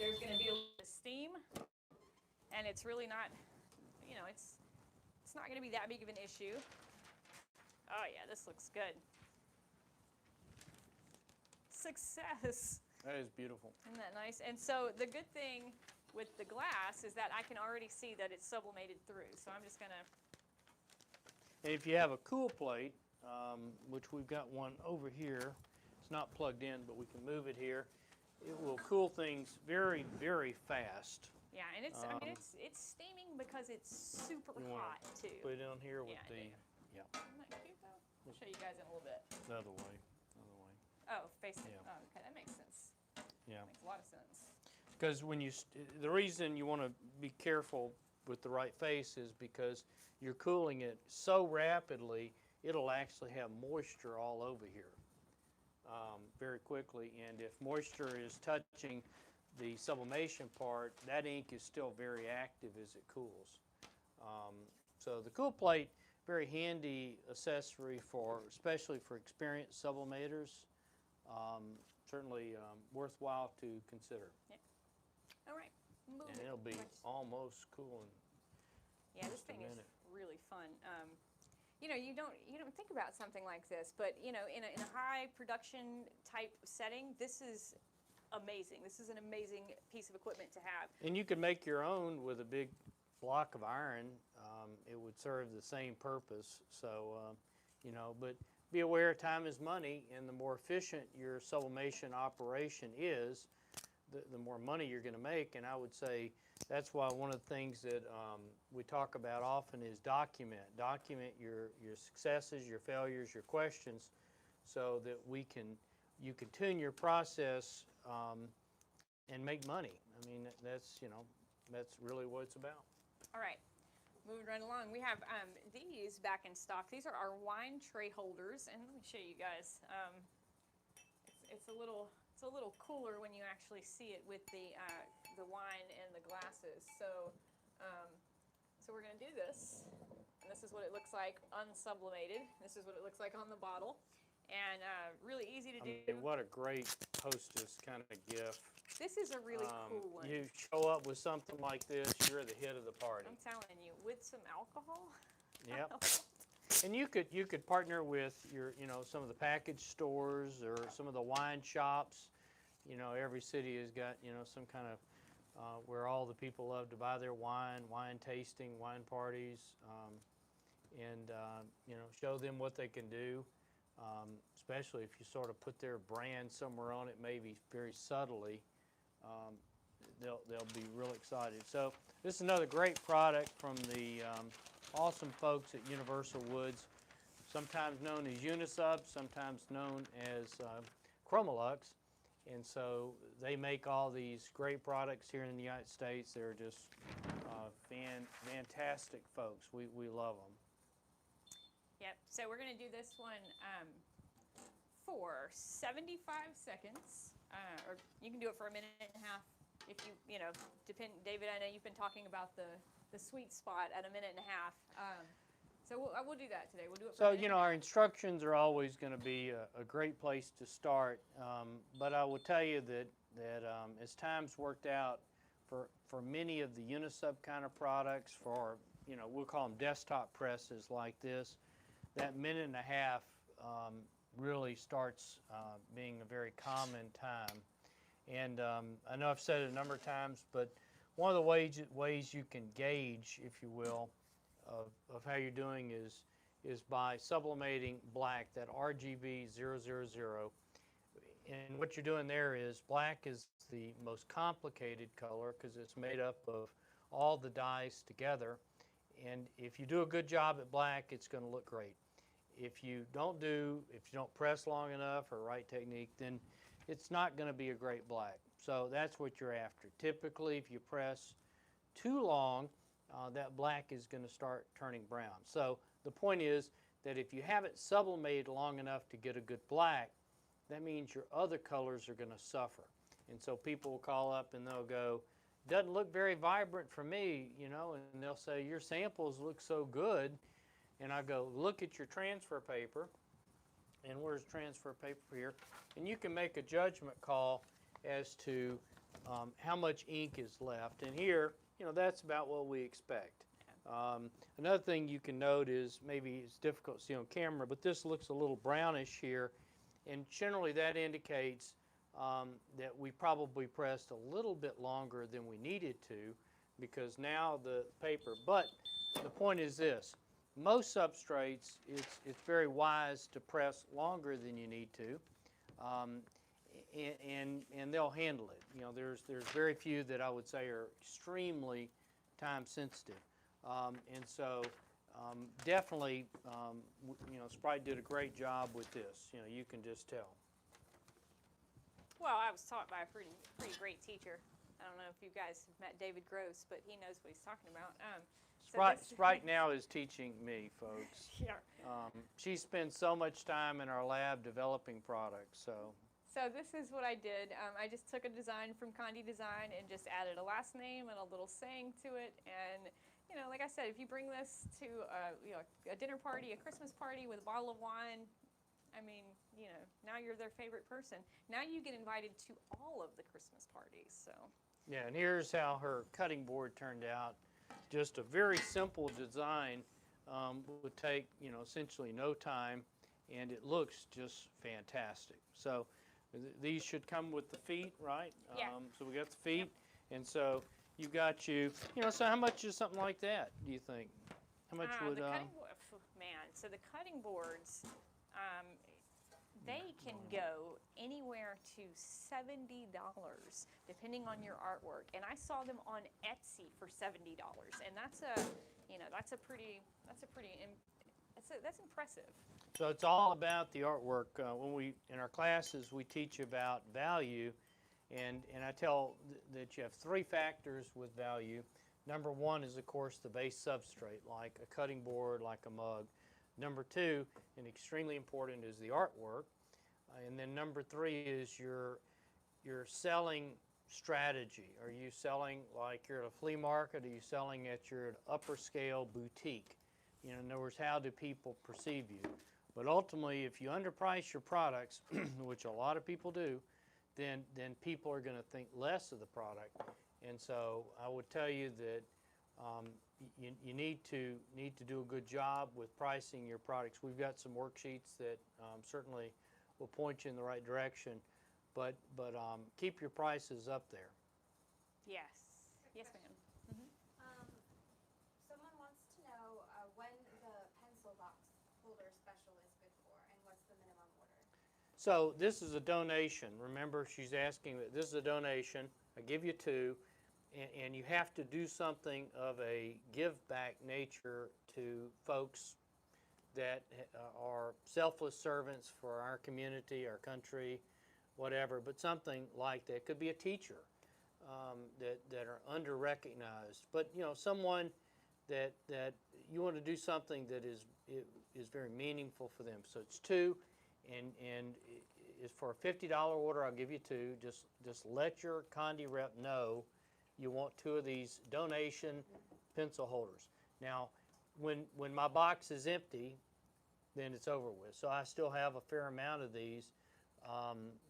there's going to be a little bit of steam, and it's really not, you know, it's not going to be that big of an issue. Oh yeah, this looks good. Success. That is beautiful. Isn't that nice? And so the good thing with the glass is that I can already see that it's sublimated through. So I'm just going to... And if you have a cool plate, which we've got one over here, it's not plugged in, but we can move it here. It will cool things very, very fast. Yeah, and it's, I mean, it's steaming because it's super hot, too. Put it on here with yeah, the, yeah. Isn't that cute, though? I'll show you guys in a little bit. The other way, other way. Oh, facing. Yeah. Oh, okay, that makes sense. Yeah. Makes a lot of sense. Because when you, the reason you want to be careful with the right face is because you're cooling it so rapidly, it'll actually have moisture all over here very quickly. And if moisture is touching the sublimation part, that ink is still very active as it cools. So the cool plate, very handy accessory for, especially for experienced sublimators. Certainly worthwhile to consider. Yeah. All right. Move And it. it'll be almost cool in Yeah, this just a thing is minute. really fun. You know, you don't think about something like this, but you know, in a high production type setting, this is amazing. This is an amazing piece of equipment to have. And you could make your own with a big block of iron. It would serve the same purpose. So, you know, but be aware time is money, and the more efficient your sublimation operation is, the more money you're going to make. And I would say that's why one of the things that we talk about often is document. Document your successes, your failures, your questions, so that you can tune your process and make money. I mean, that's, you know, that's really what it's about. All right, moving right along. We have these back in stock. These are our wine tray holders, and let me show you guys. It's a little cooler when you actually see it with the wine and the glasses. So so we're going to do this, and this is what it looks like unsublimated. This is what it looks like on the bottle, and really easy to do. I mean, what a great hostess kind of gift. This is a really cool one. You show up with something like this, you're the hit of the party. I'm telling you, with some alcohol. Yep. And you could partner with your, you know, some of the package stores or some of the wine shops. You know, every city has got, you know, some kind of where all the people love to buy their wine tasting, wine parties, and you know, show them what they can do. Especially if you sort of put their brand somewhere on it, maybe very subtly, they'll be real excited. So this is another great product from the awesome folks at Universal Woods, sometimes known as Unisub, sometimes known as Chromolux. And so they make all these great products here in the United States. They're just fantastic folks. We love them. Yep, so we're going to do this one for 75 seconds, or you can do it for a minute and a half if you know, David, I know you've been talking about the sweet spot at a minute and a half. So we'll do that today. We'll do it for a minute. You know, our instructions are always going to be a great place to start, but I will tell you that as time's worked out for many of the Unisub kind of products, for, you know, we'll call them desktop presses like this, that minute and a half really starts being a very common time. And I know I've said it a number of times, but one of the ways you can gauge, if you will, of how you're doing is by sublimating black, that RGB 000. And what you're doing there is black is the most complicated color because it's made up of all the dyes together. And if you do a good job at black, it's going to look great. If you don't press long enough or right technique, then it's not going to be a great black. So that's what you're after. Typically, if you press too long, that black is going to start turning brown. So the point is that if you haven't sublimated long enough to get a good black, that means your other colors are going to suffer. And so people will call up and they'll go, doesn't look very vibrant for me, you know, and they'll say, your samples look so good. And I go, look at your transfer paper. And where's transfer paper here? And you can make a judgment call as to how much ink is left. And here, that's about what we expect. Another thing you can note is, maybe it's difficult to see on camera, but this looks a little brownish here, and generally that indicates that we probably pressed a little bit longer than we needed to, because now the paper, but the point is this: most substrates, it's very wise to press longer than you need to, and they'll handle it. There's very few that I would say are extremely time sensitive. And so definitely, Sprite did a great job with this. You can just tell. Well, I was taught by a pretty great teacher. I don't know if you guys have met David Gross, but he knows what he's talking about. Sprite now is teaching me, folks. Yeah. She spends so much time in our lab developing products. So this is what I did. I just took a design from Conde Design and just added a last name and a little saying to it. And like I said, if you bring this to a dinner party, a Christmas party with a bottle of wine, I mean, now you're their favorite person. Now you get invited to all of the Christmas parties. So. Yeah, and here's how her cutting board turned out. Just a very simple design, would take essentially no time, and it looks just fantastic. So these should come with the feet, right? Yeah. So we got the feet, and so you got so how much is something like that, do you think? How much would the cutting man, so the cutting boards, they can go anywhere to $70 depending on your artwork, and I saw them on Etsy for $70, and that's impressive. So it's all about the artwork. In our classes, we teach about value, and I tell that you have three factors with value. Number one is, of course, the base substrate, like a cutting board, like a mug. Number two, and extremely important, is the artwork. And then number three is your selling strategy. Are you selling like you're at a flea market? Are you selling at your upper scale boutique? In other words, how do people perceive you? But ultimately, if you underprice your products, which a lot of people do, then people are going to think less of the product. And so I would tell you that you need to do a good job with pricing your products. We've got some worksheets that certainly will point you in the right direction, but keep your prices up there. Yes. Yes, ma'am. Someone wants to know when the pencil box holder special is good for, and what's the minimum order? So this is a donation. Remember, she's asking that this is a donation. I give you two, and you have to do something of a give-back nature to folks that are selfless servants for our community, our country, whatever, but something like that. Could be a teacher that are under-recognized, but someone that you want to do something that is very meaningful for them. So it's two, and is for a $50 order, I'll give you two. Just let your Conde rep know you want two of these donation pencil holders. Now, when my box is empty, then it's over with. So I still have a fair amount of these,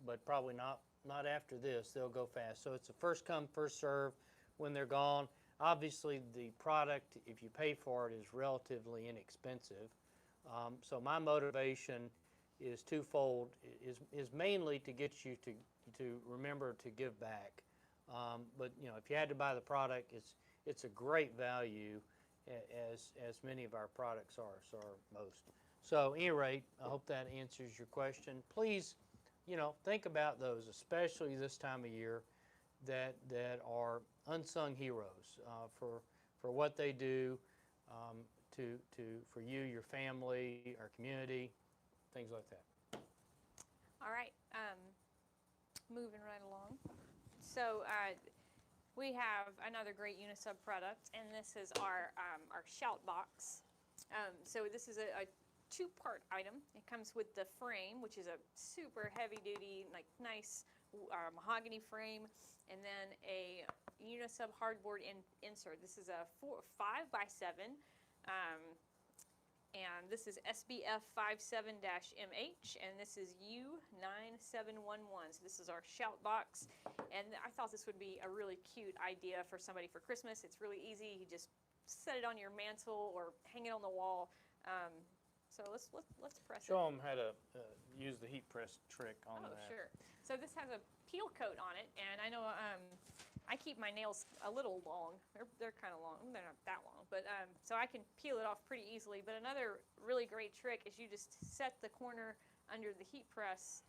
but probably not after this. They'll go fast. So it's a first come, first serve when they're gone. Obviously, the product, if you pay for it, is relatively inexpensive. So my motivation is twofold. Is mainly to get you to remember to give back. But if you had to buy the product, it's a great value, as many of our products are. So most. So at any rate, I hope that answers your question. Please, think about those, especially this time of year, that are unsung heroes for what they do for you, your family, our community, things like that. All right, moving right along. So we have another great Unisub product, and this is our Shout Box. So this is a two-part item. It comes with the frame, which is a super heavy-duty, nice mahogany frame, and then a Unisub hardboard insert. This is a 5x7 And this is SBF 57-MH, and this is U9711. So this is our shout box, and I thought this would be a really cute idea for somebody for Christmas. It's really easy. You just set it on your mantle or hang it on the wall. So let's press it. Show them how to use the heat press trick on that. Oh, sure. So this has a peel coat on it, and I know I keep my nails a little long. They're kind of long. They're not that long, but so I can peel it off pretty easily. But another really great trick is you just set the corner under the heat press,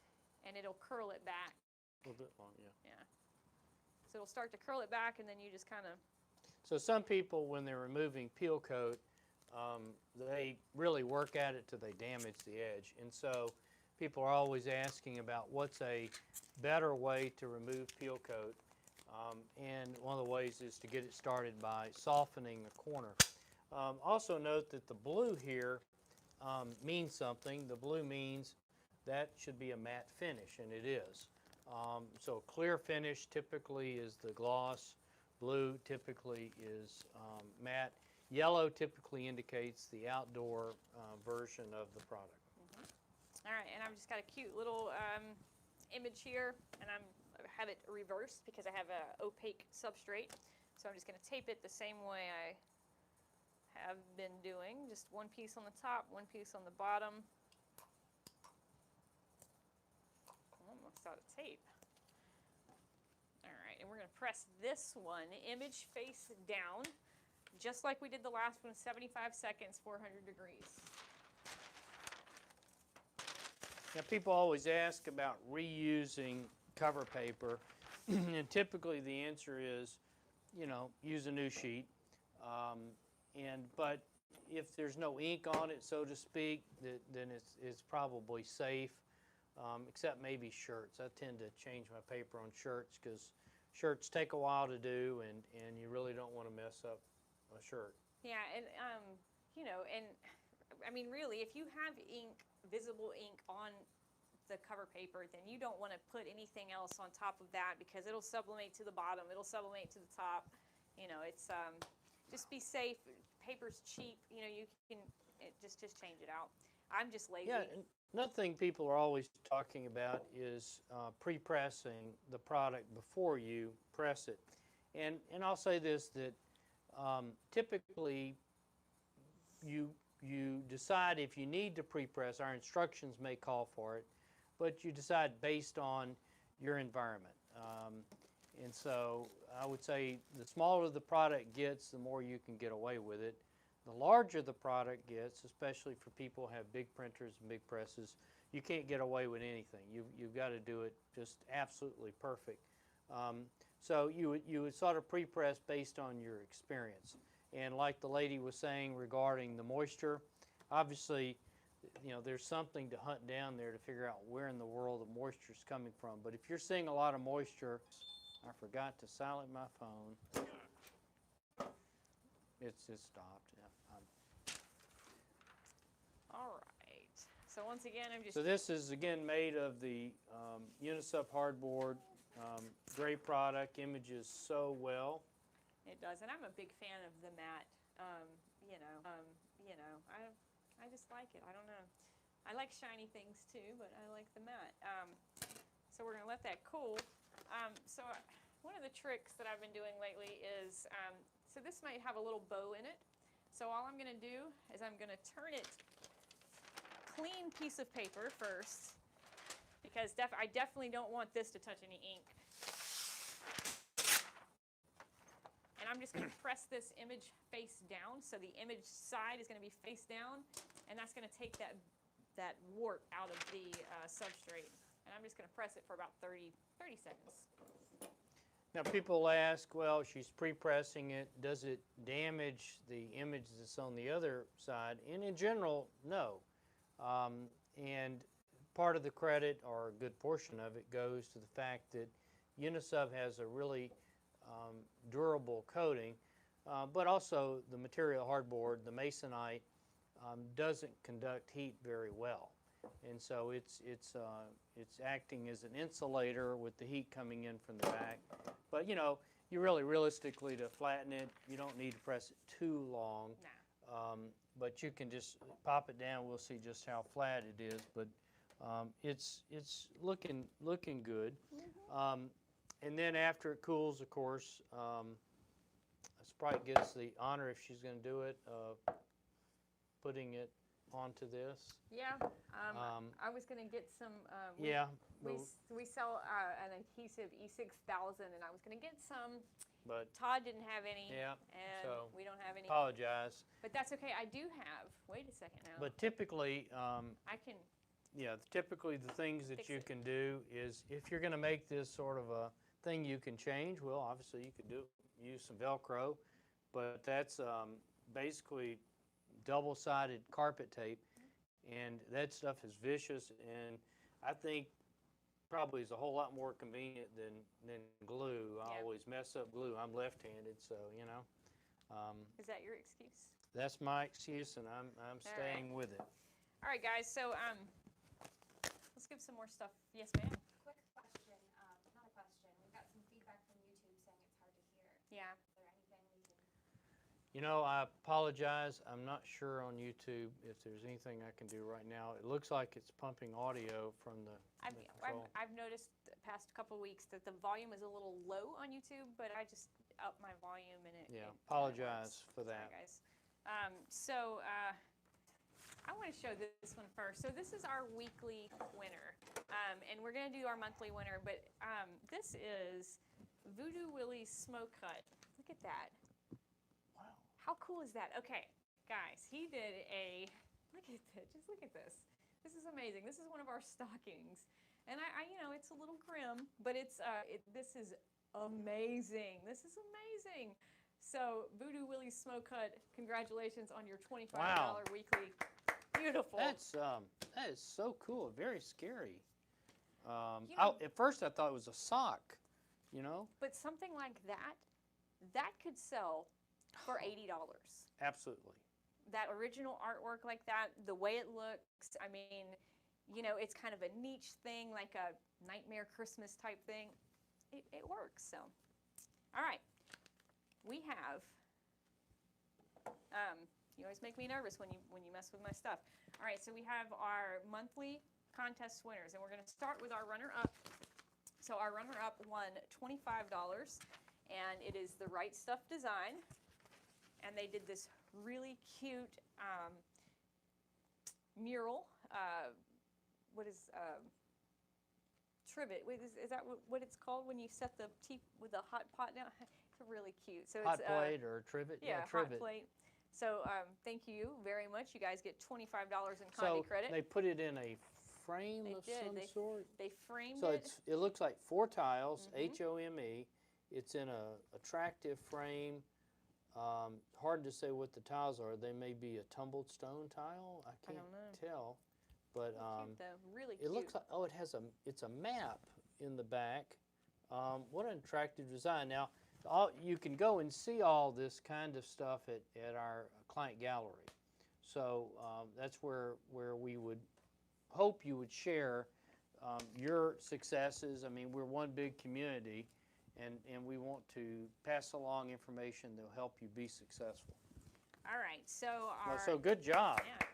and it'll curl it back. A little bit long, yeah. Yeah. So it'll start to curl it back, and then you just kind of. So some people, when they're removing peel coat, they really work at it till they damage the edge. And so people are always asking about what's a better way to remove peel coat. And one of the ways is to get it started by softening the corner. Also note that the blue here means something. The blue means that should be a matte finish, and it is. So clear finish typically is the gloss. Blue typically is matte. Yellow typically indicates the outdoor version of the product. All right, and I've just got a cute little image here, and I have it reversed because I have a opaque substrate. So I'm just going to tape it the same way I have been doing. Just one piece on the top, one piece on the bottom. Almost out of tape. All right, and we're going to press this one image face down, just like we did the last one, 75 seconds, 400 degrees. Now, people always ask about reusing cover paper, and typically the answer is, you know, use a new sheet. But if there's no ink on it, so to speak, then it's probably safe, except maybe shirts. I tend to change my paper on shirts because shirts take a while to do, and you really don't want to mess up a shirt. Yeah, and you know, and I mean, really, if you have ink, visible ink on the cover paper, then you don't want to put anything else on top of that because it'll sublimate to the bottom, it'll sublimate to the top. You know, it's just be safe. Paper's cheap. You know, you can just change it out. I'm just lazy. Yeah, another thing people are always talking about is pre-pressing the product before you press it. And I'll say this, that typically you decide if you need to pre-press. Our instructions may call for it, but you decide based on your environment. And so I would say the smaller the product gets, the more you can get away with it. The larger the product gets, especially for people who have big printers and big presses, you can't get away with anything. You've got to do it just absolutely perfect. So you would sort of pre-press based on your experience. And like the lady was saying regarding the moisture, obviously, you know, there's something to hunt down there to figure out where in the world the moisture is coming from. But if you're seeing a lot of moisture, I forgot to silence my phone. It's stopped. Yeah, All right. So once again, I'm just. So this is again made of the Unisub hardboard. Great product. Images so well. It does, and I'm a big fan of the matte. I just like it. I don't know. I like shiny things too, but I like the matte. So we're gonna let that cool. One of the tricks that I've been doing lately is, so this might have a little bow in it. So all I'm gonna do is I'm gonna turn it clean piece of paper first, because I definitely don't want this to touch any ink. And I'm just going to press this image face down, so the image side is going to be face down, and that's going to take that wart out of the substrate. And I'm just going to press it for about 30 seconds. Now people ask, well, she's pre-pressing it. Does it damage the image that's on the other side? And in general, no. And part of the credit, or a good portion of it, goes to the fact that Unisub has a really durable coating, but also the material hardboard, the masonite, doesn't conduct heat very well, and so it's acting as an insulator with the heat coming in from the back. But you know, you really realistically, to flatten it, you don't need to press it too long. Nah. but you can just pop it down. We'll see just how flat it is, but it's looking good. And then after it cools, of course, Sprite gets the honor, if she's going to do it, of putting it onto this. Yeah, I was going to get some. Yeah. We sell an adhesive E6000, and I was going to get some. But Todd didn't have any. Yeah. And So we don't have any. apologize. But that's okay. I do have. Wait a second now. But typically, I can. yeah, typically the things that Fix you it. can do is if you're going to make this sort of a thing you can change, well, obviously you could use some Velcro, but that's basically double-sided carpet tape, and that stuff is vicious, and I think probably is a whole lot more convenient than glue. I Yeah. always mess up glue. I'm left-handed, so you know. Is that your excuse? That's my excuse, and I'm staying with it. All right, guys. So let's give some more stuff. Yes, ma'am. Quick question, not a question. We've got some feedback from YouTube saying it's hard to hear. Yeah. Is there anything we can? You know, I apologize. I'm not sure on YouTube if there's anything I can do right now. It looks like it's pumping audio from the control. I've noticed the past couple weeks that the volume is a little low on YouTube, but I just upped my volume and it. Yeah, it apologize for Sorry, that. guys. I want to show this one first. So this is our weekly winner, and we're going to do our monthly winner. But this is Voodoo Willie's Smoke Hut. Look at that. Wow. How cool is that? Okay, guys, he did a, look at this, just look at this. This is amazing. This is one of our stockings. And I you know, it's a little grim, but this is amazing. This is amazing. So Voodoo Willie's Smoke Hut, congratulations on your $25 weekly. Beautiful. That is so cool. Very scary. You know- At first I thought it was a sock, you know? But something like that could sell for $80. Absolutely. That original artwork like that, the way it looks, I mean, you know, it's kind of a niche thing, like a Nightmare Christmas type thing. It works, so. All right. We have, you always make me nervous when you mess with my stuff. All right, so we have our monthly contest winners, and we're going to start with our runner-up. So our runner-up won $25, and it is the Right Stuff Design, and they did this really cute mural. What is trivet? Wait, is that what it's called when you set the tea with the hot pot down? It's really cute. So Hot it's plate or trivet? yeah, trivet. hot plate. So thank you very much. You guys get $25 in Conde credit. They put it in a frame They of did. some sort? They framed So it. it looks like 4 tiles, Mhm. HOME. It's in a attractive frame. Hard to say what the tiles are. They may be a tumbled stone tile. I can't don't know. tell. But Cute though, really it cute. looks like it's a map in the back. What an attractive design. Now, you can go and see all this kind of stuff at our client gallery. So that's where we would hope you would share your successes. I mean, we're one big community, and we want to pass along information that will help you be successful. All right, so our So good job. yeah,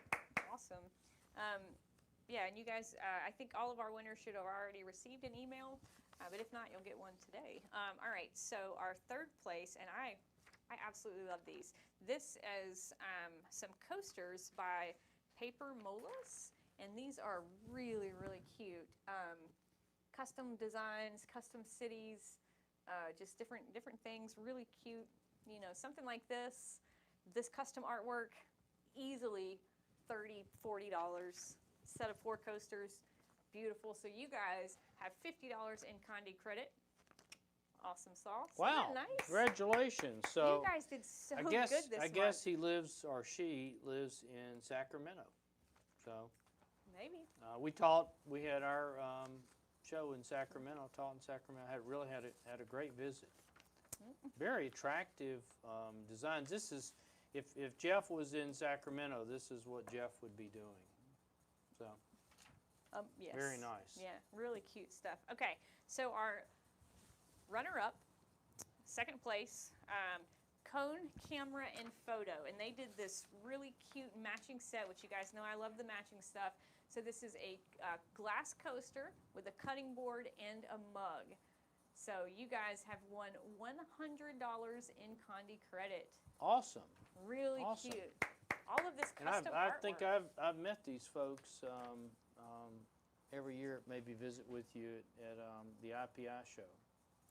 awesome. Yeah, and you guys, I think all of our winners should have already received an email, but if not, you'll get one today. All right, so our third place, and I absolutely love these. This is some coasters by Paper Molas, and these are really, really cute. Custom designs, custom cities, just different things, really cute. You know, something like this custom artwork, easily $30, $40. Set of 4 coasters, beautiful. So you guys have $50 in Conde credit. Awesome sauce. Wow! Isn't that nice? Congratulations. So you guys did so I guess good this I month. guess he lives or she lives in Sacramento. So Maybe. we had our show in Sacramento. Taught in Sacramento. Had a great visit. Very attractive designs. This is if Jeff was in Sacramento, this is what Jeff would be doing. So Yes. very nice. Yeah, really cute stuff. Okay, so our runner-up, second place, Cone, Camera, and Photo. And they did this really cute matching set, which you guys know I love the matching stuff. So this is a glass coaster with a cutting board and a mug. So you guys have won $100 in Conde credit. Awesome. Really Awesome. cute. All of this And custom I artwork. think I've met these folks every year. Maybe visit with you at the IPI show.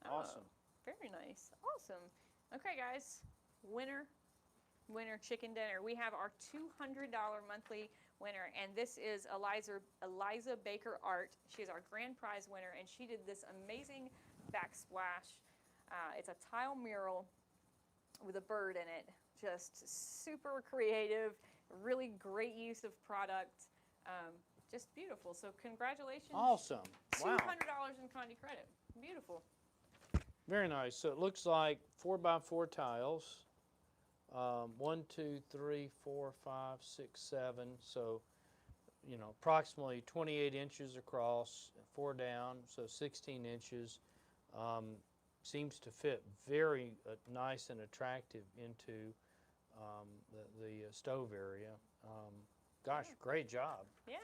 Awesome. Very nice. Awesome. Okay, guys. Winner chicken dinner. We have our $200 monthly winner, and this is Eliza Baker Art. She is our grand prize winner, and she did this amazing backsplash. It's a tile mural with a bird in it. Just super creative, really great use of product. Just beautiful. So congratulations. Awesome. Wow. $200 in Conde credit. Beautiful. Very nice. So it looks like 4x4 tiles. 1, 2, 3, 4, 5, 6, 7. So, you know, approximately 28 inches across, 4 down, so 16 inches. Seems to fit very nice and attractive into the stove area. Gosh, great job. Yeah.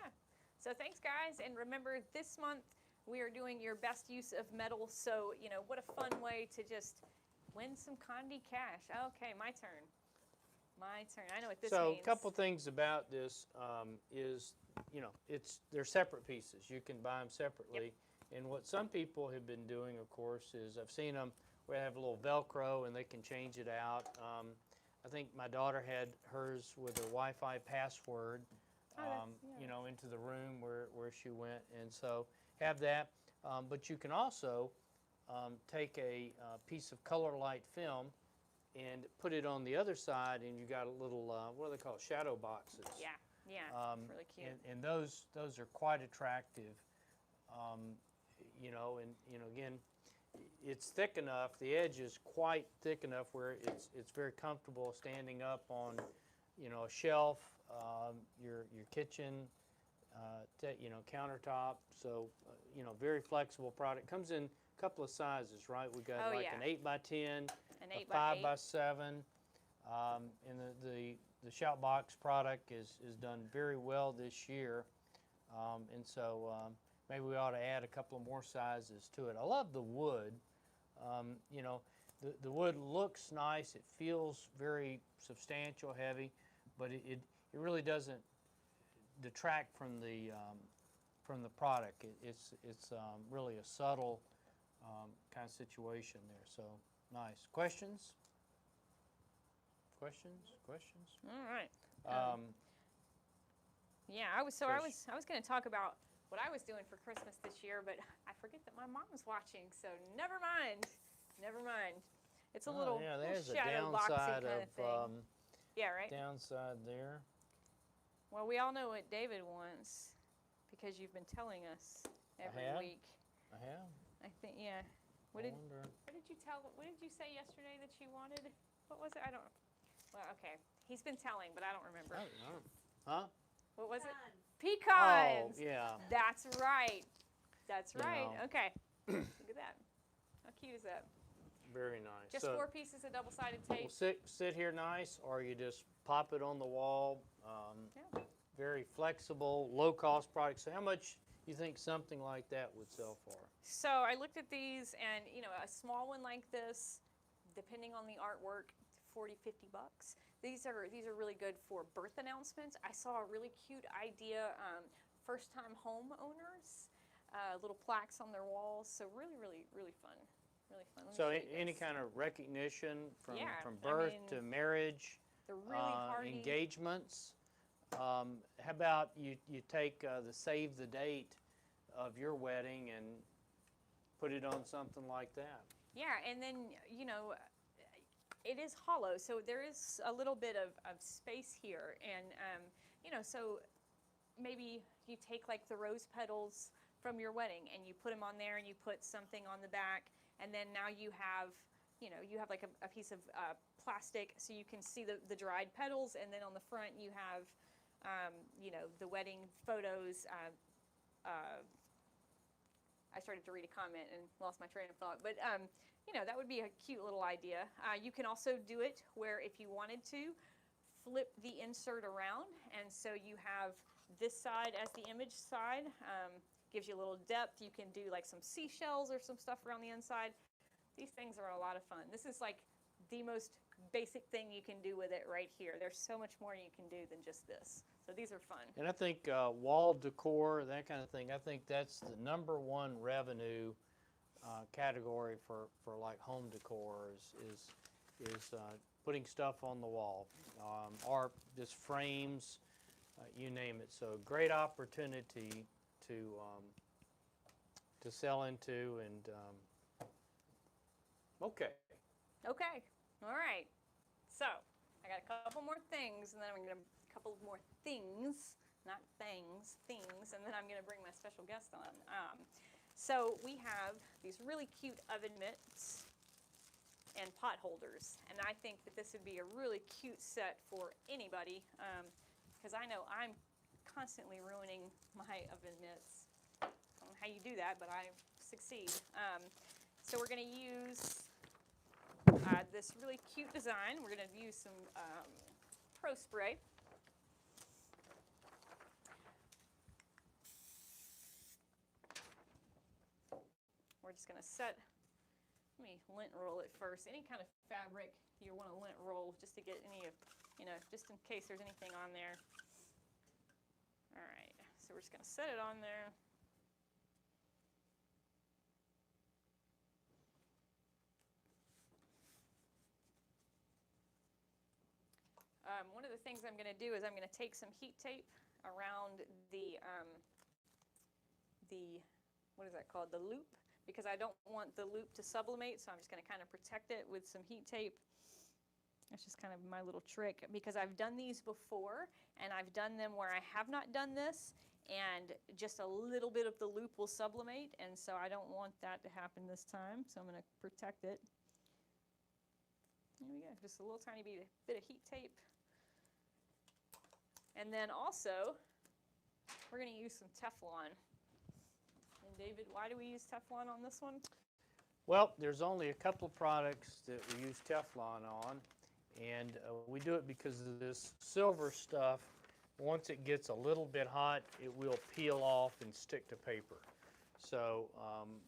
So thanks, guys. And remember, this month we are doing your best use of metal. So, you know, what a fun way to just win some Conde cash. Okay, my turn. My turn. I know what this means. So a couple things about this is, you know, they're separate pieces. You can buy them separately. Yep. And what some people have been doing, of course, is I've seen them where they have a little Velcro and they can change it out. I think my daughter had hers with her Wi-Fi password, you know, into the room where she went. And so have that. But you can also take a piece of color light film and put it on the other side, and you got a little, what are they called, shadow boxes. Yeah, yeah, it's really cute. And those are quite attractive, you know, and, you know, again, it's thick enough, the edge is quite thick enough where it's very comfortable standing up on, you know, a shelf, your kitchen, you know, countertop. So, you know, very flexible product. Comes in a couple of sizes, right? We got an 8x10, a 5x7, and the Shout Box product is done very well this year, and so maybe we ought to add a couple of more sizes to it. I love the wood. You know, the wood looks nice. It feels very substantial, heavy, but it really doesn't detract from the product. It's really a subtle kind of situation there. So nice. Questions? Questions? All right. Yeah, I was going to talk about what I was doing for Christmas this year, but I forget that my mom's watching, so never mind. Never mind. It's a little, there's little shadow a downside boxy kind of thing. Yeah, right? Downside there. Well, we all know what David wants because you've been telling us every week. I have? I think, yeah. What I did you say yesterday that you wanted? What was it? I don't know. Well, okay. He's been telling, but I don't remember. I don't know. Huh? What was it? Pecans. Oh, yeah. That's right. That's right. know. Okay. Look at that. How cute is that? Very nice. Just 4 pieces of double-sided tape. Well, sit here nice, or you just pop it on the wall. Yeah. Very flexible, low-cost product. So how much you think something like that would sell for? So I looked at these, and you know, a small one like this, depending on the artwork, 40, 50 bucks. These are really good for birth announcements. I saw a really cute idea, first-time homeowners, little plaques on their walls. So really, really, really fun. Really fun. So any kind of recognition from birth to marriage, they're really hardy. engagements. How about you take the save the date of your wedding and put it on something like that? Yeah, and then, you know, it is hollow, so there is a little bit of space here. And, you know, so maybe you take like the rose petals from your wedding and you put them on there and you put something on the back. And then now you have, you know, you have like a piece of plastic so you can see the dried petals. And then on the front you have, you know, the wedding photos. I started to read a comment and lost my train of thought. But you know, that would be a cute little idea. You can also do it where if you wanted to, flip the insert around, and so you have this side as the image side. Gives you a little depth. You can do like some seashells or some stuff around the inside. These things are a lot of fun. This is like the most basic thing you can do with it right here. There's so much more you can do than just this. So these are fun. And I think wall decor, that kind of thing, I think that's the #1 revenue category for like home decor is putting stuff on the wall, or just frames, you name it. So great opportunity to sell into, and okay. Okay, all right. So I got a couple more things, and then I'm going to a couple more things, not things, things, and then I'm going to bring my special guest on. So we have these really cute oven mitts and pot holders, and I think that this would be a really cute set for anybody, because I know I'm constantly ruining my oven mitts. I don't know how you do that, but I succeed. So we're going to use this really cute design. We're going to use some Pro Spray. We're just going to set, let me lint roll it first. Any kind of fabric you want to lint roll just to get any of, you know, just in case there's anything on there. All right, so we're just going to set it on there. One of the things I'm going to do is I'm going to take some heat tape around the what is that called? The loop, because I don't want the loop to sublimate, so I'm just going to kind of protect it with some heat tape. That's just kind of my little trick, because I've done these before, and I've done them where I have not done this, and just a little bit of the loop will sublimate, and so I don't want that to happen this time, so I'm going to protect it. There we go, just a little tiny bit of heat tape. And then also, we're going to use some Teflon. And David, why do we use Teflon on this one? Well, there's only a couple of products that we use Teflon on, and we do it because of this silver stuff. Once it gets a little bit hot, it will peel off and stick to paper. So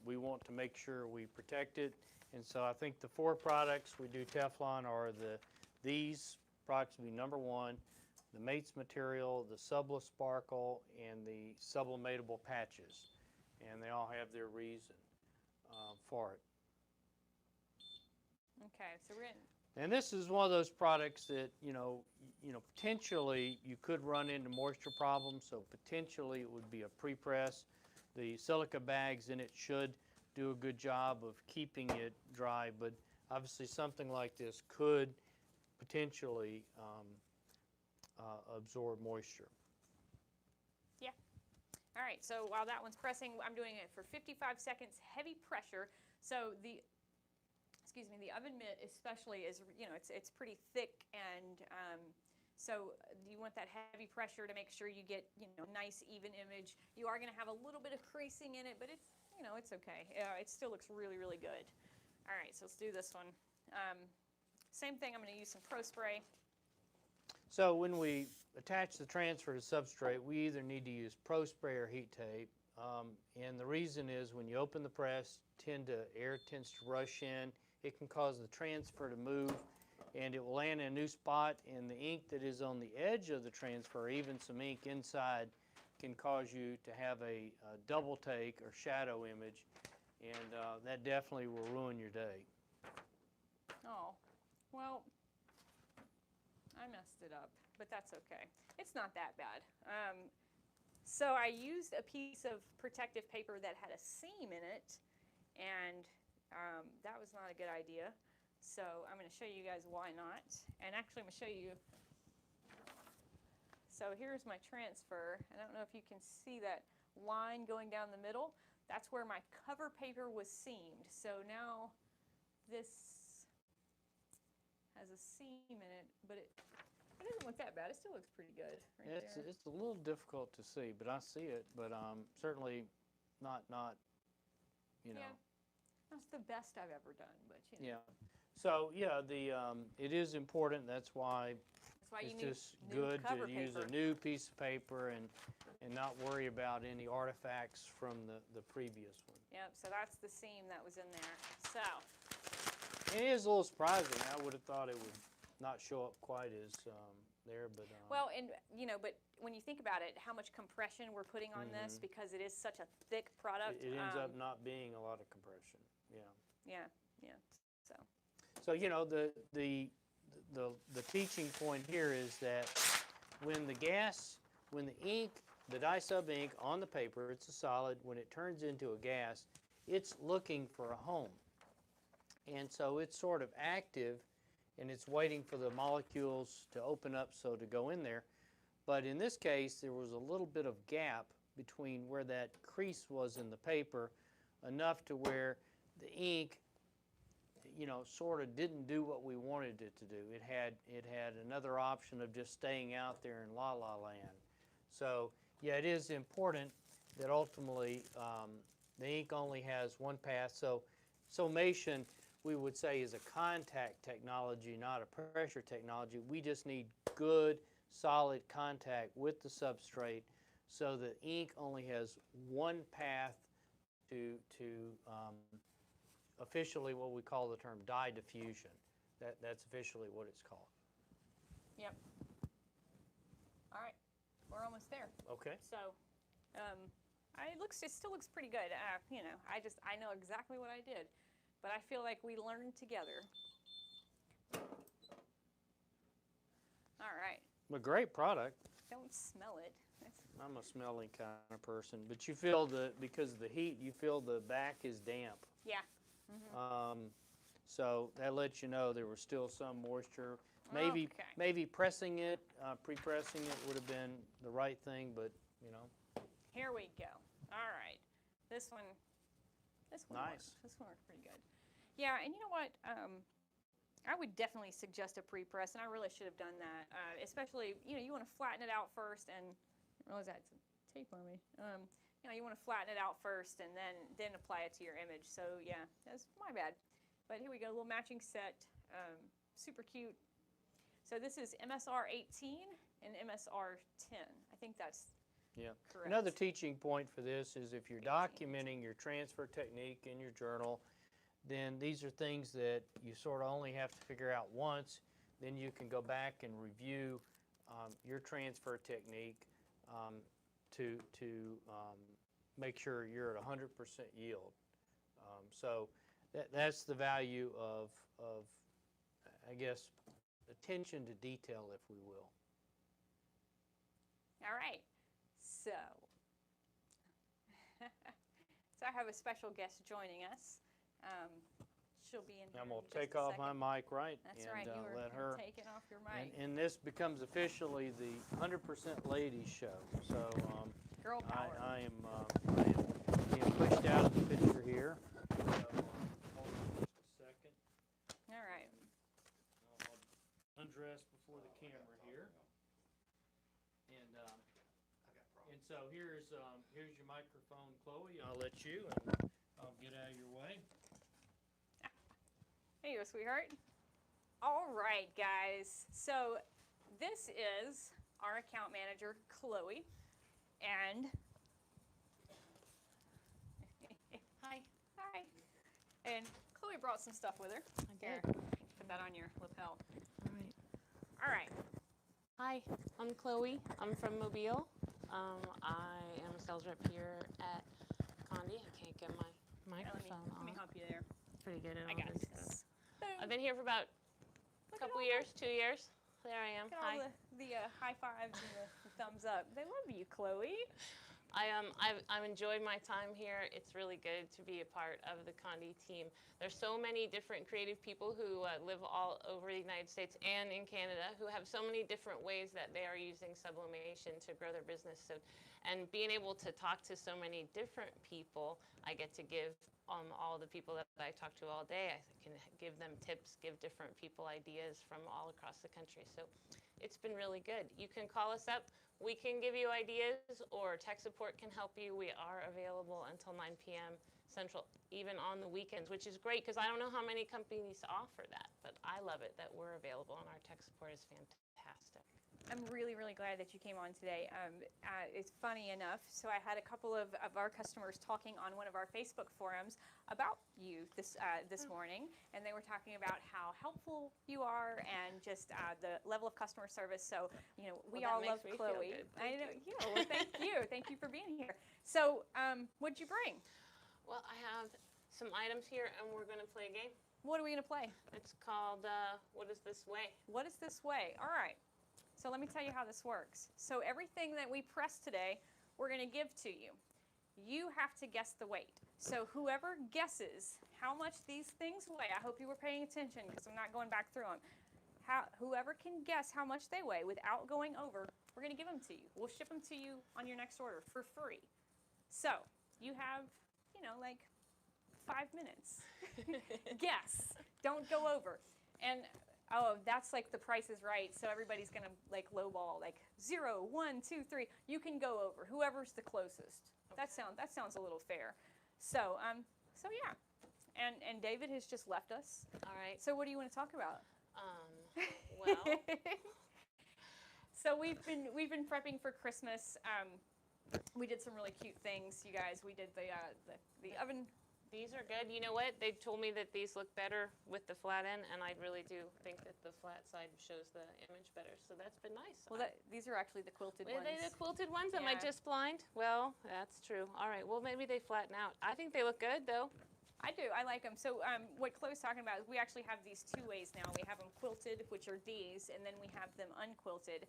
we want to make sure we protect it. And so I think the 4 products we do Teflon are these products would be #1. The Mates material, the Subla Sparkle, and the Sublimatable patches, and they all have their reason for it. Okay, so we're in. And this is one of those products that you know potentially you could run into moisture problems. So potentially it would be a pre-press. The silica bags in it should do a good job of keeping it dry, but obviously something like this could potentially absorb moisture. Yeah. All right, so while that one's pressing, I'm doing it for 55 seconds, heavy pressure. So the oven mitt especially is, you know, it's pretty thick, and so you want that heavy pressure to make sure you get, you know, nice even image. You are going to have a little bit of creasing in it, but it's, you know, it's okay. It still looks really, really good. All right, so let's do this one. Same thing, I'm going to use some Pro Spray. So when we attach the transfer to substrate, we either need to use Pro Spray or heat tape. And the reason is when you open the press, air tends to rush in. It can cause the transfer to move, and it will land in a new spot, and the ink that is on the edge of the transfer, even some ink inside, can cause you to have a double take or shadow image, and that definitely will ruin your day. Oh, well, I messed it up, but that's okay. It's not that bad. So I used a piece of protective paper that had a seam in it, and that was not a good idea. So I'm going to show you guys why not. And actually, I'm going to show you. So here's my transfer. I don't know if you can see that line going down the middle. That's where my cover paper was seamed. So now this has a seam in it, but it doesn't look that bad. It still looks pretty good right there. It's a little difficult to see, but I see it. But certainly not you know. Yeah. That's the best I've ever done, but you know. Yeah. So yeah, it is important. That's why That's why you it's need just new good cover to use paper. a new piece of paper and not worry about any artifacts from the previous one. Yep, so that's the seam that was in there. So, And it is a little surprising. I would have thought it would not show up quite as there, but well, and you know, but when you think about it, how much compression we're putting on this because it is such a thick product. it ends up not being a lot of compression. Yeah. Yeah. So, So you know the teaching point here is that when the ink, the dye sub ink on the paper, it's a solid. When it turns into a gas, it's looking for a home, and so it's sort of active, and it's waiting for the molecules to open up so to go in there. But in this case, there was a little bit of gap between where that crease was in the paper, enough to where the ink, you know, sort of didn't do what we wanted it to do. It had another option of just staying out there in la la land. So yeah, it is important that ultimately the ink only has one path. So summation, we would say, is a contact technology, not a pressure technology. We just need good, solid contact with the substrate so the ink only has one path to officially what we call the term dye diffusion. That's officially what it's called. yep. All right, we're almost there. Okay. So, it still looks pretty good. You know, I know exactly what I did, but I feel like we learned together. All right. A great product. Don't smell it. I'm a smelling kind of person, but you feel because of the heat, you feel the back is damp. Yeah. So that lets you know there was still some moisture. Maybe Okay. maybe pressing it, pre-pressing it would have been the right thing, but you know. Here we go. All right. This one Nice. works. This one worked pretty good. Yeah, and you know what? I would definitely suggest a pre-press, and I really should have done that. Especially, you know, you want to flatten it out first, and I realize I had some tape on me. You know, you want to flatten it out first, and then apply it to your image. So yeah, that's my bad. But here we go, a little matching set. Super cute. So this is MSR 18 and MSR 10. I think that's correct. Another teaching point for this is if you're documenting your transfer technique in your journal, then these are things that you sort of only have to figure out once. Then you can go back and review your transfer technique to make sure you're at 100% yield. So that's the value of, I guess, attention to detail, if we will. All right. So I have a special guest joining us. She'll be in here. I'm going in to take just a off second. my mic, right? That's and right. You were let her. taking off your mic. And this becomes officially the 100% Ladies Show. So Girl power. I am being pushed out of the picture here. So, hold on just a second. All right. I'll undress before the camera here. And so here's your microphone, Chloe. I'll let you, and I'll get out of your way. There you go, sweetheart. All right, guys. So this is our account manager, Chloe, and hi. And Chloe brought some stuff with her. Here, put that on your lapel. All right. Hi, I'm Chloe. I'm from Mobile. I am a sales rep here at Conde. I can't get my microphone Let me on. help you there. Pretty good at I all got this this. stuff. I've been here for about a couple years, 2 years. There I am. Look at Hi. all the high fives and the thumbs up. They love you, Chloe. I've enjoyed my time here. It's really good to be a part of the Conde team. There's so many different creative people who live all over the United States and in Canada who have so many different ways that they are using sublimation to grow their business. And being able to talk to so many different people, I get to give all the people that I talk to all day. I can give them tips, give different people ideas from all across the country. So it's been really good. You can call us up. We can give you ideas, or tech support can help you. We are available until 9 p.m. central, even on the weekends, which is great because I don't know how many companies offer that, but I love it that we're available and our tech support is fantastic. I'm really, really glad that you came on today. It's funny enough, so I had a couple of our customers talking on one of our Facebook forums about you this morning, and they were talking about how helpful you are and just the level of customer service. So, you know, we all love Chloe. I know, well, thank you. Thank you for being here. So, what'd you bring? Well, I have some items here, and we're going to play a game. What are we going to play? It's called What Is This Way? What is this way? All right. So let me tell you how this works. So everything that we press today, we're going to give to you. You have to guess the weight. So whoever guesses how much these things weigh, I hope you were paying attention because I'm not going back through them. Whoever can guess how much they weigh without going over, we're going to give them to you. We'll ship them to you on your next order for free. So you have, you know, like 5 minutes. Guess. Don't go over. And oh, that's like the Price is Right, so everybody's gonna like lowball, like 0, 1, 2, 3. You can go over whoever's the closest. Okay. That sounds a little fair. So yeah, and David has just left us. All right. So what do you want to talk about? Well, so we've been prepping for Christmas. We did some really cute things, you guys. We did the oven. These are good. You know what? They told me that these look better with the flat end, and I really do think that the flat side shows the image better. So that's been nice. Well, these are actually the quilted ones. Are they the quilted ones? Yeah. Am I just blind? Well, that's true. All right. Well, maybe they flatten out. I think they look good, though. I do. I like them. So what Chloe's talking about is we actually have these two ways now. We have them quilted, which are these, and then we have them unquilted.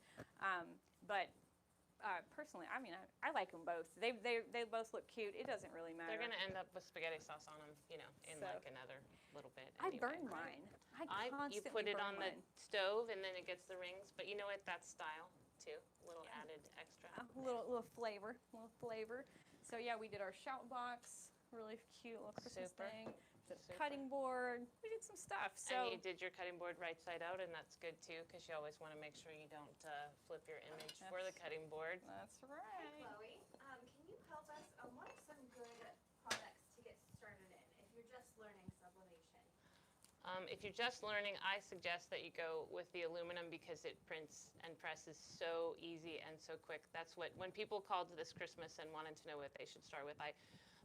Personally, I mean, I like them both. They both look cute. It doesn't really matter. They're going to end up with spaghetti sauce on them, you know, in like another little bit. Anyway. I burn mine. You put it on the stove and then it gets the rings. But you know what? That's style too. A little added extra. A little flavor. So yeah, we did our shout box. Really cute little Christmas thing. The cutting board. We did some stuff. So and you did your cutting board right side out, and that's good too, because you always want to make sure you don't flip your image for the cutting board. That's right. Hey, Chloe, can you help us? What are some good products to get started in if you're just learning sublimation? If you're just learning, I suggest that you go with the aluminum because it prints and presses so easy and so quick. That's what, when people called this Christmas and wanted to know what they should start with,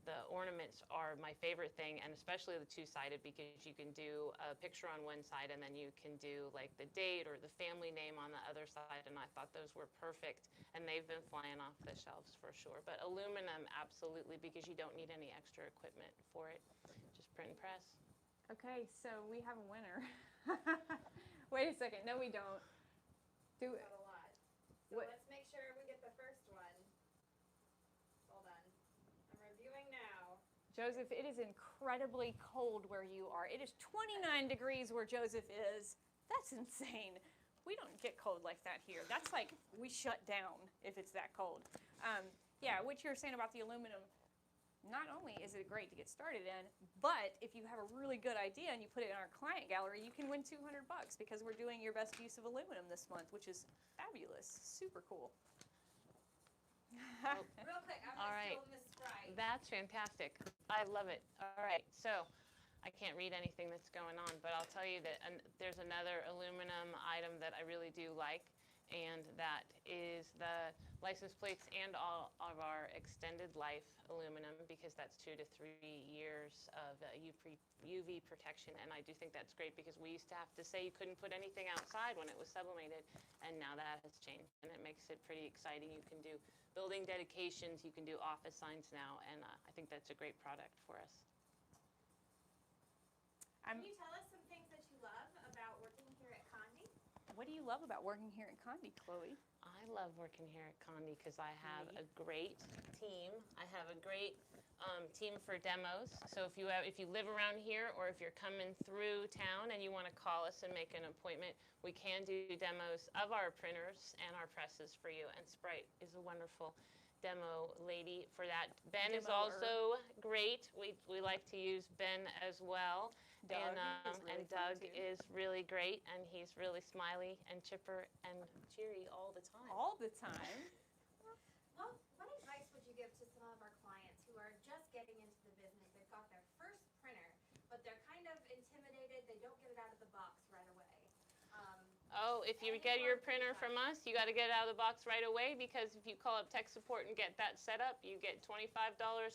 the ornaments are my favorite thing, and especially the two-sided, because you can do a picture on one side and then you can do like the date or the family name on the other side, and I thought those were perfect, and they've been flying off the shelves for sure. But aluminum, absolutely, because you don't need any extra equipment for it. Just print and press. Okay, so we have a winner. Wait a second. No, we don't. Got a lot. So What? let's make sure we get the first one. Hold on. I'm reviewing now. Joseph, it is incredibly cold where you are. It is 29 degrees where Joseph is. That's insane. We don't get cold like that here. That's like we shut down if it's that cold. Yeah, what you're saying about the aluminum, not only is it great to get started in, but if you have a really good idea and you put it in our client gallery, you can win $200 because we're doing your best use of aluminum this month, which is fabulous. Super cool. Real quick, I'm All going right. to steal Miss Sprite. That's fantastic. I love it. All right, so I can't read anything that's going on, but I'll tell you that there's another aluminum item that I really do like, and that is the license plates and all of our extended life aluminum, because that's 2 to 3 years of UV protection, and I do think that's great because we used to have to say you couldn't put anything outside when it was sublimated, and now that has changed, and it makes it pretty exciting. You can do building dedications, you can do office signs now, and I think that's a great product for us. Can you tell us some things that you love about working here at Conde? What do you love about working here at Conde, Chloe? I love working here at Conde because I have a great team. I have a great team for demos. So if you live around here, or if you're coming through town and you want to call us and make an appointment, we can do demos of our printers and our presses for you. And Sprite is a wonderful demo lady for that. Ben is also great. We like to use Ben as well. Doug and Doug is really great, and he's really smiley and chipper and cheery all the time. All the time. Well, what advice would you give to some of our clients who are just getting into the business? They've but they're kind of intimidated. They don't get it out of the box right away. Oh, if you get your printer from us, you got to get it out of the box right away, because if you call up tech support and get that set up, you get $25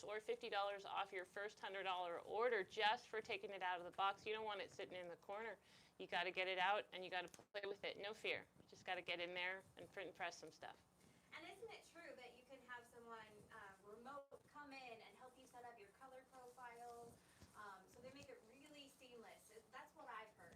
or $50 off your first $100 order just for taking it out of the box. You don't want it sitting in the corner. You got to get it out and you got to play with it. No fear. Just got to get in there and print and press some stuff. And isn't it true that you can have someone remote come in and help you set up your color profiles? So they make it really seamless. That's what I've heard.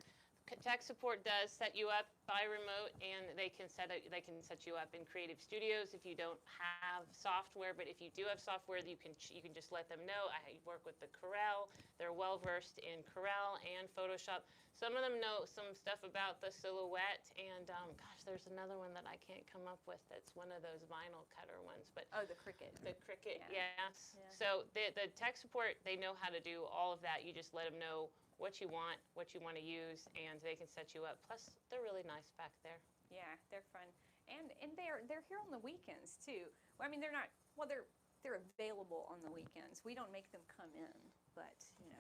Tech support does set you up by remote, and they can set you up in Creative Studios if you don't have software. But if you do have software, you can just let them know. I work with the Corel. They're well versed in Corel and Photoshop. Some of them know some stuff about the silhouette, and gosh, there's another one that I can't come up with. That's one of those vinyl cutter ones. But Oh, the Cricut. the Cricut, Yeah. yes. Yeah. So the tech support, they know how to do all of that. You just let them know what you want to use, and they can set you up. Plus, they're really nice back there. Yeah, they're fun, and they're here on the weekends too. Well, I mean, they're not. Well, they're available on the weekends. We don't make them come in, but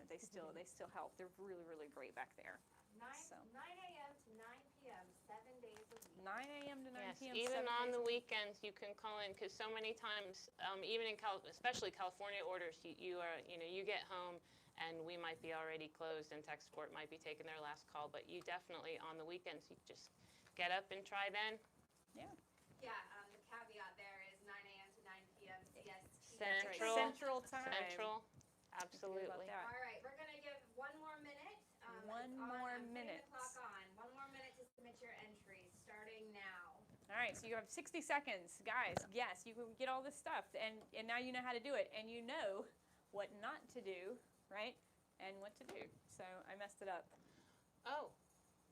they still help. They're really great back there. 9 So. 9 a.m. to 9 p.m. 7 days a week. 9 a.m. to 9 Yes, p.m. even 7 on days the a week. weekends, you can call in, because so many times, even in especially California orders, you get home and we might be already closed, and tech support might be taking their last call. But you definitely, on the weekends, you just get up and try then. Yeah. Yeah, the caveat there is 9 a.m. to 9 p.m. CST. That's right. Central. Central time. Central, About absolutely. that. All right, we're going to give one more minute. One It's on. more I'm putting minute. the clock on. One more minute to submit your entries, starting now. All right, so you have 60 seconds, guys. Yes, you can get all this stuff, and now you know how to do it, and you know what not to do, right? And what to do. So I messed it up. Oh,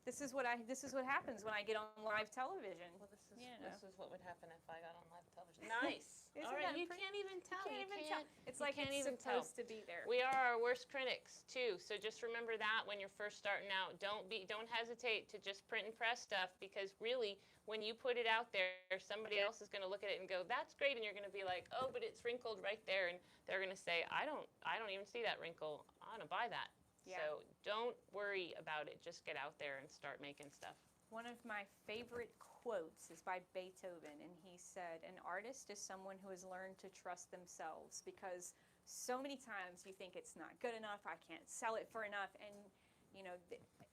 This is what happens when I get on live television. well, You know. this is what would happen if I got on live television. Nice. Isn't All right, that you pretty? can't even tell. Can't You even can't- tell. It's you like can't it's even tell. supposed to be there. We are our worst critics too, so just remember that when you're first starting out. Don't hesitate to just print and press stuff, because really, when you put it out there, somebody else is going to look at it and go, "That's great," and you're going to be like, "Oh, but it's wrinkled right there," and they're going to say, "I don't even see that wrinkle. I want to buy that." Yeah. So don't worry about it. Just get out there and start making stuff. One of my favorite quotes is by Beethoven, and he said, "An artist is someone who has learned to trust themselves," because so many times you think it's not good enough, I can't sell it for enough, and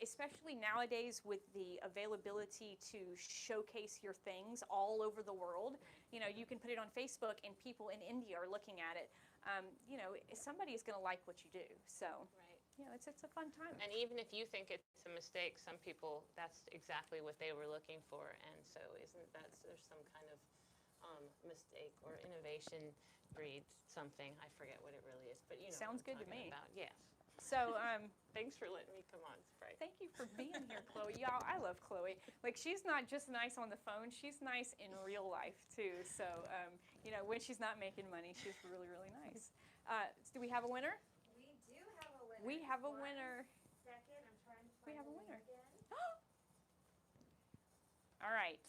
especially nowadays with the availability to showcase your things all over the world, you can put it on Facebook and people in India are looking at it. Somebody is going to like what you do, so. Right. It's a fun time. And even if you think it's a mistake, some people, that's exactly what they were looking for. And so there's some kind of mistake or innovation breeds something. I forget what it really is, but you know Sounds what I'm good to talking me. about. Yes. So, Thanks for letting me come on, Sprite. thank you for being here, Chloe. Y'all, I love Chloe. Like, she's not just nice on the phone, she's nice in real life, too. So, when she's not making money, she's really, really nice. Do we have a winner? We do have a winner. We have a winner. Second, I'm trying to We find have a the winner. link again. All right.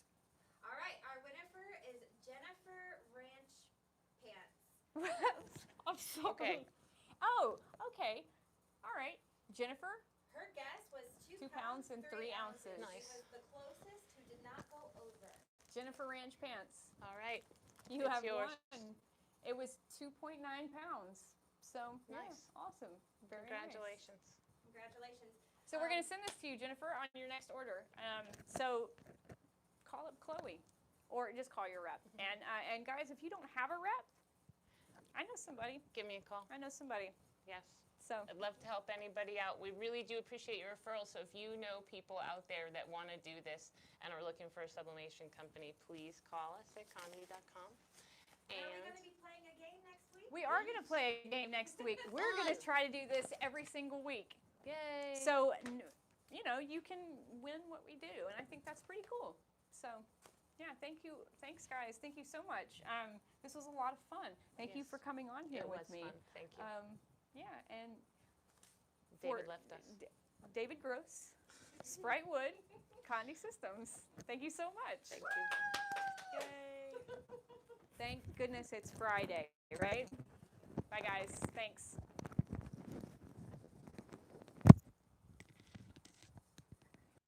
All right, our winner is Jennifer Ranch Pants. I'm sorry. Okay. Oh, okay. All right. Jennifer? Her guess was 2 pounds and 3 ounces. Nice. She was the closest who did not go over. Jennifer Ranch Pants. All right. You It's have yours. won. It was 2.9 pounds. So, Nice. yeah, awesome. Very nice. Congratulations. Congratulations. So we're going to send this to you, Jennifer, on your next order. So call up Chloe, or just call your rep. And guys, if you don't have a rep, I know somebody. Give me a call. I know somebody. Yes. So I'd love to help anybody out. We really do appreciate your referrals. So if you know people out there that want to do this and are looking for a sublimation company, please call us at Conde.com. Are we going to be playing a game next week? we are going to play a game next week. We're going to try to do this every single week. Yay! So you can win what we do, and I think that's pretty cool. So. Yeah, thank you. Thanks, guys. Thank you so much. This was a lot of fun. Thank you Yes. for coming on here it with was me. fun. Thank you. Yeah, and David for- left us. David Gross, Sprite Wood, Conde Systems. Thank you so much. Thank you. Yay. Thank goodness it's Friday, right? Bye, guys. Thanks.